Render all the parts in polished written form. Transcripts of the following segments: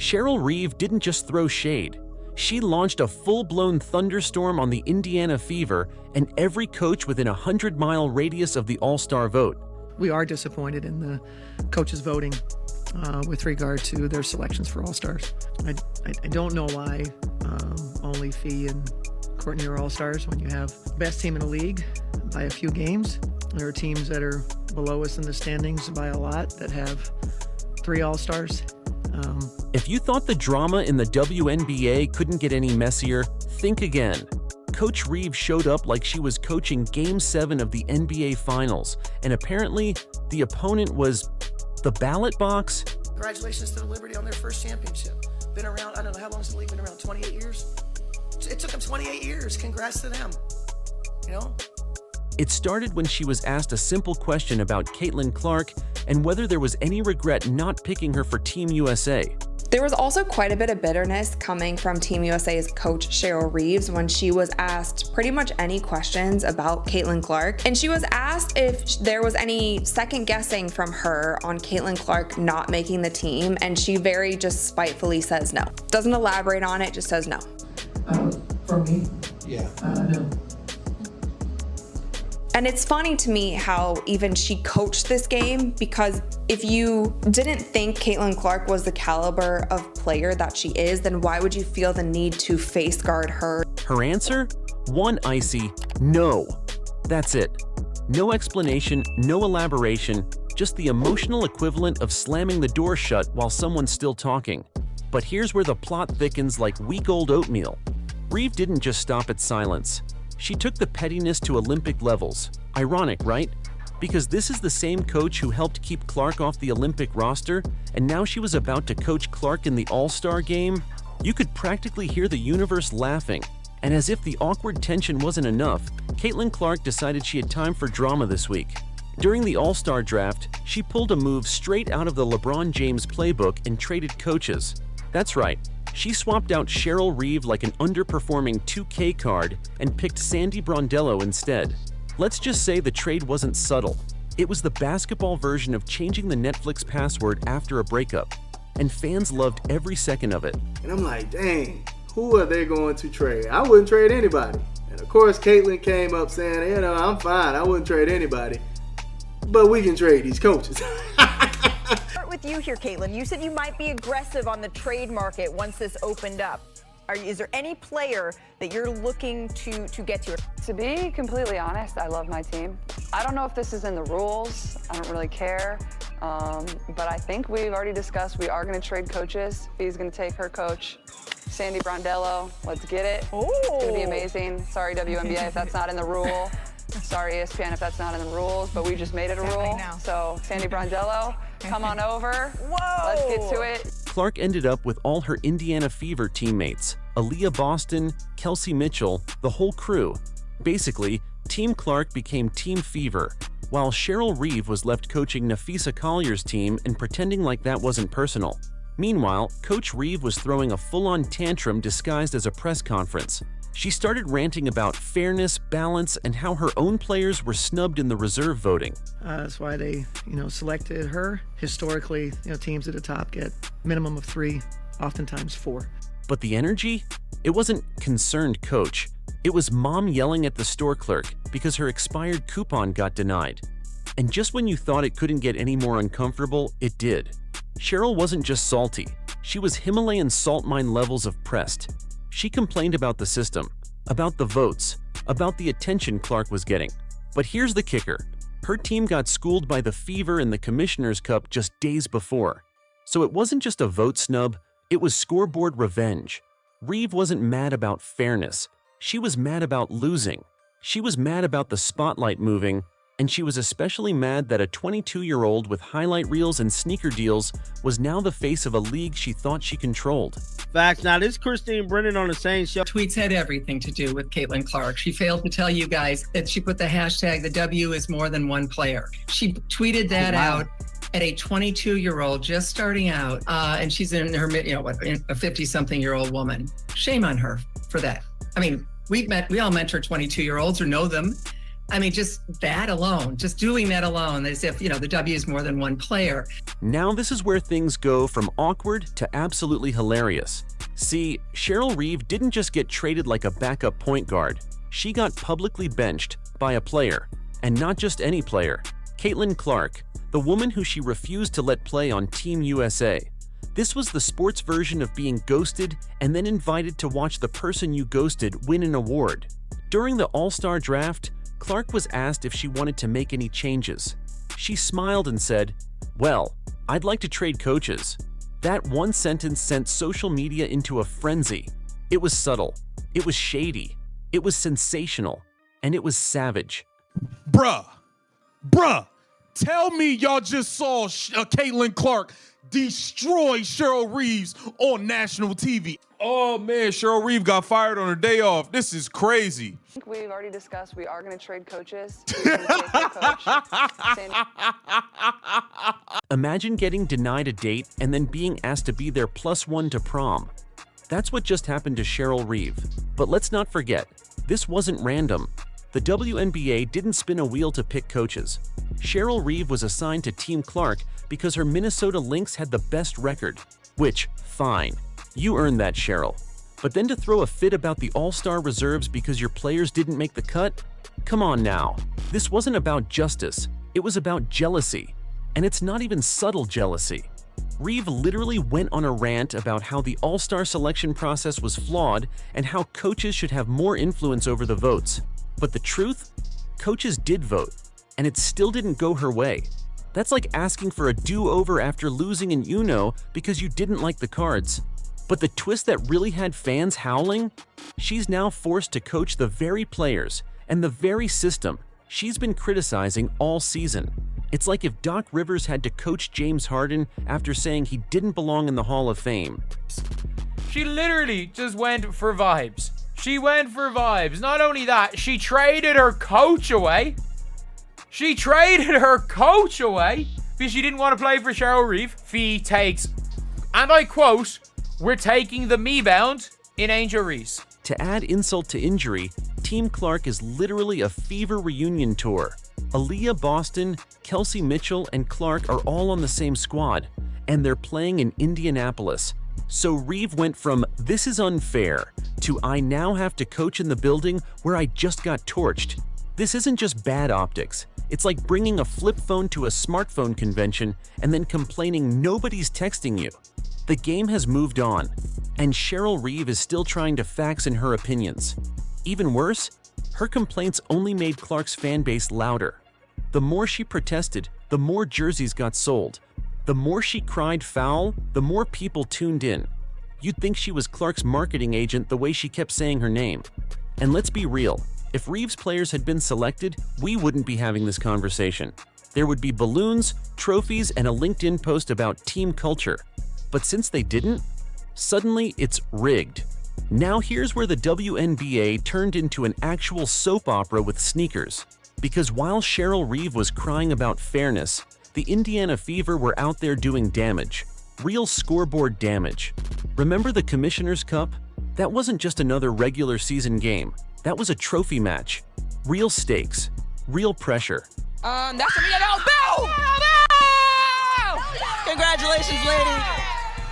Cheryl Reeve didn't just throw shade. She launched a full-blown thunderstorm on the Indiana Fever and every coach within a 100-mile radius of the All-Star vote. We are disappointed in the coaches voting with regard to their selections for All-Stars. I don't know why only Fee and Courtney are All-Stars when you have best team in the league by a few games. There are teams that are below us in the standings by a lot that have 3 All-Stars. If you thought the drama in the WNBA couldn't get any messier, think again. Coach Reeve showed up like she was coaching Game 7 of the NBA Finals, and apparently the opponent was the ballot box. Congratulations to the Liberty on their first championship. Been around, I don't know, how long has the league been around? 28 years? It took them 28 years. Congrats to them, you know? It started when she was asked a simple question about Caitlin Clark and whether there was any regret not picking her for Team USA. There was also quite a bit of bitterness coming from Team USA's coach Cheryl Reeves when she was asked pretty much any questions about Caitlin Clark. And she was asked if there was any second guessing from her on Caitlin Clark not making the team, and she very just spitefully says no. Doesn't elaborate on it, just says no. For me? Yeah. No. And it's funny to me how even she coached this game, because if you didn't think Caitlin Clark was the caliber of player that she is, then why would you feel the need to face guard her? Her answer? One icy no. That's it. No explanation, no elaboration, just the emotional equivalent of slamming the door shut while someone's still talking. But here's where the plot thickens like week-old oatmeal. Reeve didn't just stop at silence. She took the pettiness to Olympic levels. Ironic, right? Because this is the same coach who helped keep Clark off the Olympic roster, and now she was about to coach Clark in the All-Star game? You could practically hear the universe laughing. And as if the awkward tension wasn't enough, Caitlin Clark decided she had time for drama this week. During the All-Star draft, she pulled a move straight out of the LeBron James playbook and traded coaches. That's right. She swapped out Cheryl Reeve like an underperforming 2K card and picked Sandy Brondello instead. Let's just say the trade wasn't subtle. It was the basketball version of changing the Netflix password after a breakup, and fans loved every second of it. And I'm like, dang, who are they going to trade? I wouldn't trade anybody. And of course, Caitlin came up saying, you know, I'm fine, I wouldn't trade anybody. But we can trade these coaches. Start with you here, Caitlin. You said you might be aggressive on the trade market once this opened up. Is there any player that you're looking to get to? To be completely honest, I love my team. I don't know if this is in the rules. I don't really care. But I think we've already discussed we are going to trade coaches. Fee's going to take her coach, Sandy Brondello. Let's get it. Oh. It's going to be amazing. Sorry, WNBA, if that's not in the rule. Sorry, ESPN, if that's not in the rules, but we just made it a rule. So, Sandy Brondello, come on over. Whoa! Let's get to it. Clark ended up with all her Indiana Fever teammates, Aaliyah Boston, Kelsey Mitchell, the whole crew. Basically, Team Clark became Team Fever, while Cheryl Reeve was left coaching Nafisa Collier's team and pretending like that wasn't personal. Meanwhile, Coach Reeve was throwing a full-on tantrum disguised as a press conference. She started ranting about fairness, balance, and how her own players were snubbed in the reserve voting. That's why they, selected her. Historically, teams at the top get minimum of 3, oftentimes 4. But the energy? It wasn't concerned coach. It was mom yelling at the store clerk because her expired coupon got denied. And just when you thought it couldn't get any more uncomfortable, it did. Cheryl wasn't just salty. She was Himalayan salt mine levels of pressed. She complained about the system, about the votes, about the attention Clark was getting. But here's the kicker. Her team got schooled by the Fever in the Commissioner's Cup just days before. So it wasn't just a vote snub, it was scoreboard revenge. Reeve wasn't mad about fairness. She was mad about losing. She was mad about the spotlight moving, and she was especially mad that a 22-year-old with highlight reels and sneaker deals was now the face of a league she thought she controlled. Facts. Now, this Christine Brennan on the same show. Tweets had everything to do with Caitlin Clark. She failed to tell you guys that she put the hashtag, the W is more than one player. She tweeted that out at a 22-year-old just starting out, and she's in her, a 50-something-year-old woman. Shame on her for that. I mean, we all mentor 22-year-olds or know them. I mean, just that alone, just doing that alone, as if, the W is more than one player. Now this is where things go from awkward to absolutely hilarious. See, Cheryl Reeve didn't just get traded like a backup point guard. She got publicly benched by a player, and not just any player. Caitlin Clark, the woman who she refused to let play on Team USA. This was the sports version of being ghosted and then invited to watch the person you ghosted win an award. During the All-Star draft, Clark was asked if she wanted to make any changes. She smiled and said, "Well, I'd like to trade coaches." That one sentence sent social media into a frenzy. It was subtle, it was shady, it was sensational, and it was savage. Bruh, tell me y'all just saw Caitlin Clark destroy Cheryl Reeves on national TV. Oh man, Cheryl Reeve got fired on her day off. This is crazy. I think we've already discussed we are going to trade coaches. He's gonna take her coach. Imagine getting denied a date and then being asked to be their +1 to prom. That's what just happened to Cheryl Reeve. But let's not forget, this wasn't random. The WNBA didn't spin a wheel to pick coaches. Cheryl Reeve was assigned to Team Clark because her Minnesota Lynx had the best record. Which, fine, you earned that, Cheryl. But then to throw a fit about the All-Star reserves because your players didn't make the cut? Come on now. This wasn't about justice, it was about jealousy. And it's not even subtle jealousy. Reeve literally went on a rant about how the All-Star selection process was flawed and how coaches should have more influence over the votes. But the truth? Coaches did vote, and it still didn't go her way. That's like asking for a do-over after losing an Uno because you didn't like the cards. But the twist that really had fans howling? She's now forced to coach the very players and the very system she's been criticizing all season. It's like if Doc Rivers had to coach James Harden after saying he didn't belong in the Hall of Fame. She literally just went for vibes. She went for vibes. Not only that, she traded her coach away. She traded her coach away because she didn't want to play for Cheryl Reeve. Fee takes, and I quote, "We're taking the me-bound in Angel Reese." To add insult to injury, Team Clark is literally a fever reunion tour. Aaliyah Boston, Kelsey Mitchell, and Clark are all on the same squad, and they're playing in Indianapolis. So Reeve went from "this is unfair" to "I now have to coach in the building where I just got torched." This isn't just bad optics. It's like bringing a flip phone to a smartphone convention and then complaining nobody's texting you. The game has moved on, and Cheryl Reeve is still trying to fax in her opinions. Even worse, her complaints only made Clark's fan base louder. The more she protested, the more jerseys got sold. The more she cried foul, the more people tuned in. You'd think she was Clark's marketing agent the way she kept saying her name. And let's be real, if Reeves' players had been selected, we wouldn't be having this conversation. There would be balloons, trophies, and a LinkedIn post about team culture. But since they didn't, suddenly it's rigged. Now here's where the WNBA turned into an actual soap opera with sneakers. Because while Cheryl Reeve was crying about fairness, the Indiana Fever were out there doing damage. Real scoreboard damage. Remember the Commissioner's Cup? That wasn't just another regular season game. That was a trophy match. Real stakes. Real pressure. That's what we got. Boom! Congratulations, lady.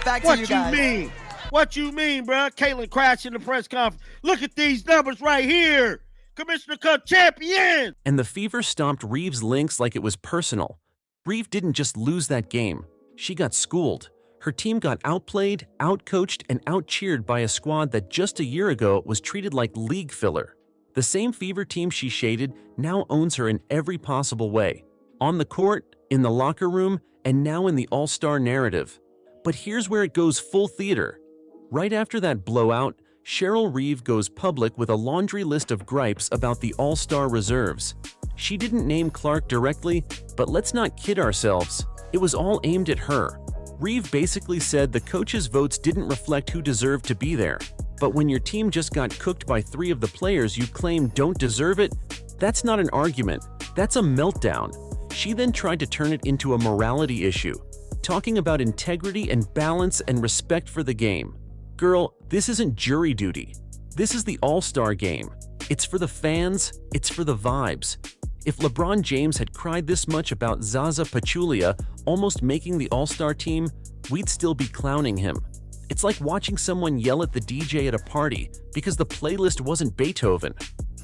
Back to you guys. What you mean, bro? Caitlin crashed in the press conference. Look at these numbers right here. Commissioner Cup champion. And the Fever stomped Reeves' Lynx like it was personal. Reeve didn't just lose that game. She got schooled. Her team got outplayed, outcoached, and outcheered by a squad that just a year ago was treated like league filler. The same Fever team she shaded now owns her in every possible way. On the court, in the locker room, and now in the All-Star narrative. But here's where it goes full theater. Right after that blowout, Cheryl Reeve goes public with a laundry list of gripes about the All-Star reserves. She didn't name Clark directly, but let's not kid ourselves. It was all aimed at her. Reeve basically said the coaches' votes didn't reflect who deserved to be there. But when your team just got cooked by 3 of the players you claim don't deserve it, that's not an argument, that's a meltdown. She then tried to turn it into a morality issue, talking about integrity and balance and respect for the game. Girl, this isn't jury duty. This is the All-Star game. It's for the fans, it's for the vibes. If LeBron James had cried this much about Zaza Pachulia almost making the All-Star team, we'd still be clowning him. It's like watching someone yell at the DJ at a party because the playlist wasn't Beethoven.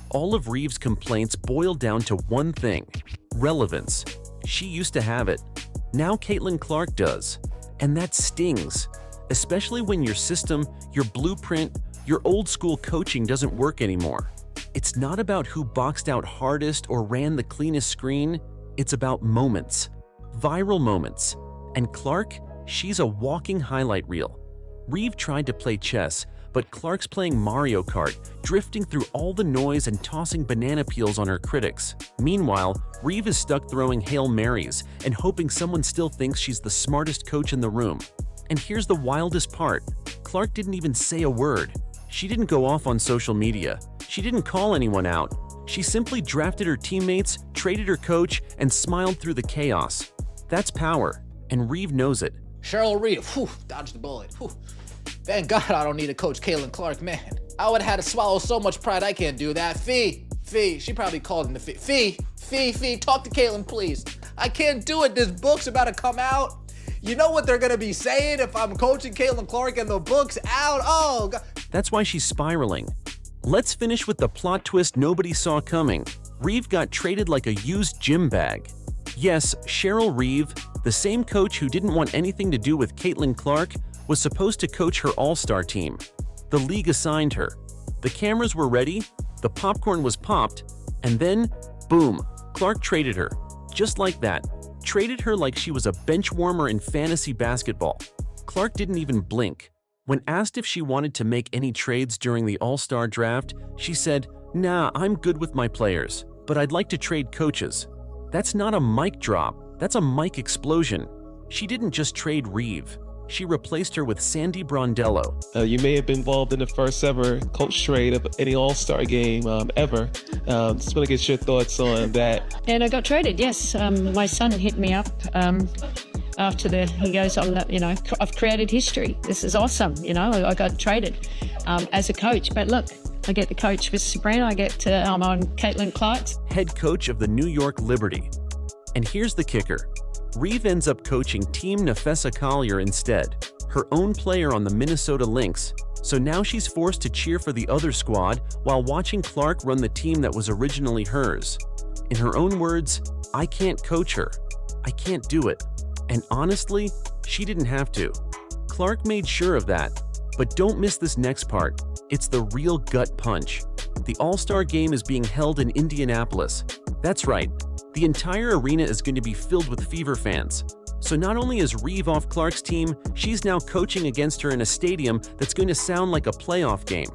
All of Reeve's complaints boil down to one thing: relevance. She used to have it. Now Caitlin Clark does. And that stings, especially when your system, your blueprint, your old-school coaching doesn't work anymore. It's not about who boxed out hardest or ran the cleanest screen. It's about moments, viral moments. And Clark, she's a walking highlight reel. Reeve tried to play chess, but Clark's playing Mario Kart, drifting through all the noise and tossing banana peels on her critics. Meanwhile, Reeve is stuck throwing Hail Marys and hoping someone still thinks she's the smartest coach in the room. And here's the wildest part: Clark didn't even say a word. She didn't go off on social media. She didn't call anyone out. She simply drafted her teammates, traded her coach, and smiled through the chaos. That's power, and Reeve knows it. Cheryl Reeve, whew, dodged the bullet. Whew. Thank God I don't need to coach Caitlin Clark, man. I would have had to swallow so much pride I can't do that. Fee, she probably called in the Fee, talk to Caitlin, please. I can't do it. This book's about to come out. You know what they're gonna be saying if I'm coaching Caitlin Clark and the book's out? Oh, God. That's why she's spiraling. Let's finish with the plot twist nobody saw coming. Reeve got traded like a used gym bag. Yes, Cheryl Reeve, the same coach who didn't want anything to do with Caitlin Clark, was supposed to coach her all-star team. The league assigned her. The cameras were ready, the popcorn was popped, and then, boom, Clark traded her. Just like that. Traded her like she was a bench warmer in fantasy basketball. Clark didn't even blink. When asked if she wanted to make any trades during the All-Star draft, she said, "Nah, I'm good with my players, but I'd like to trade coaches." That's not a mic drop, that's a mic explosion. She didn't just trade Reeve. She replaced her with Sandy Brondello. You may have been involved in the first ever coach trade of any All-Star game ever. Just want to get your thoughts on that. And I got traded, yes. My son hit me up after he goes, I've created history. This is awesome, I got traded as a coach. But look, I get to coach with Sabrina. I'm on Caitlin Clark's. Head coach of the New York Liberty. And here's the kicker. Reeve ends up coaching Team Nafessa Collier instead, her own player on the Minnesota Lynx, so now she's forced to cheer for the other squad while watching Clark run the team that was originally hers. In her own words, "I can't coach her. I can't do it." And honestly, she didn't have to. Clark made sure of that. But don't miss this next part. It's the real gut punch. The All-Star game is being held in Indianapolis. That's right. The entire arena is going to be filled with Fever fans. So not only is Reeve off Clark's team, she's now coaching against her in a stadium that's going to sound like a playoff game.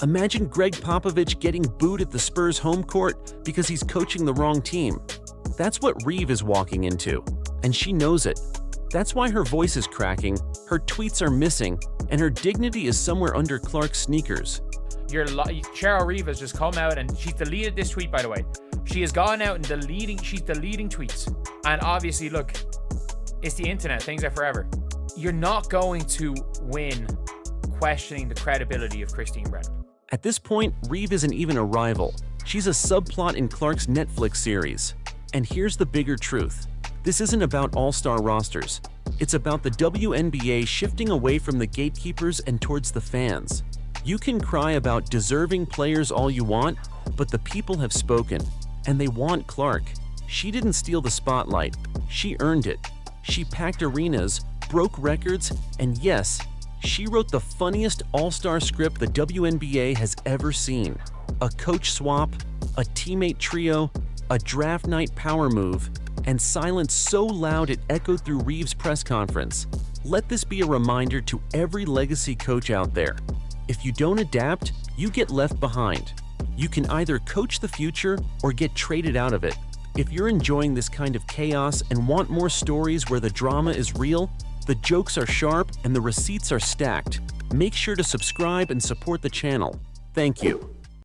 Imagine Greg Popovich getting booed at the Spurs home court because he's coaching the wrong team. That's what Reeve is walking into, and she knows it. That's why her voice is cracking, her tweets are missing, and her dignity is somewhere under Clark's sneakers. Cheryl Reeve has just come out and she's deleted this tweet, by the way. She has gone out and she's deleting tweets. And obviously, look, it's the internet, things are forever. You're not going to win questioning the credibility of Christine Brennan. At this point, Reeve isn't even a rival. She's a subplot in Clark's Netflix series. And here's the bigger truth. This isn't about all-star rosters. It's about the WNBA shifting away from the gatekeepers and towards the fans. You can cry about deserving players all you want, but the people have spoken, and they want Clark. She didn't steal the spotlight. She earned it. She packed arenas, broke records, and yes, she wrote the funniest all-star script the WNBA has ever seen. A coach swap, a teammate trio, a draft night power move, and silence so loud it echoed through Reeve's press conference. Let this be a reminder to every legacy coach out there. If you don't adapt, you get left behind. You can either coach the future or get traded out of it. If you're enjoying this kind of chaos and want more stories where the drama is real, the jokes are sharp, and the receipts are stacked, make sure to subscribe and support the channel. Thank you.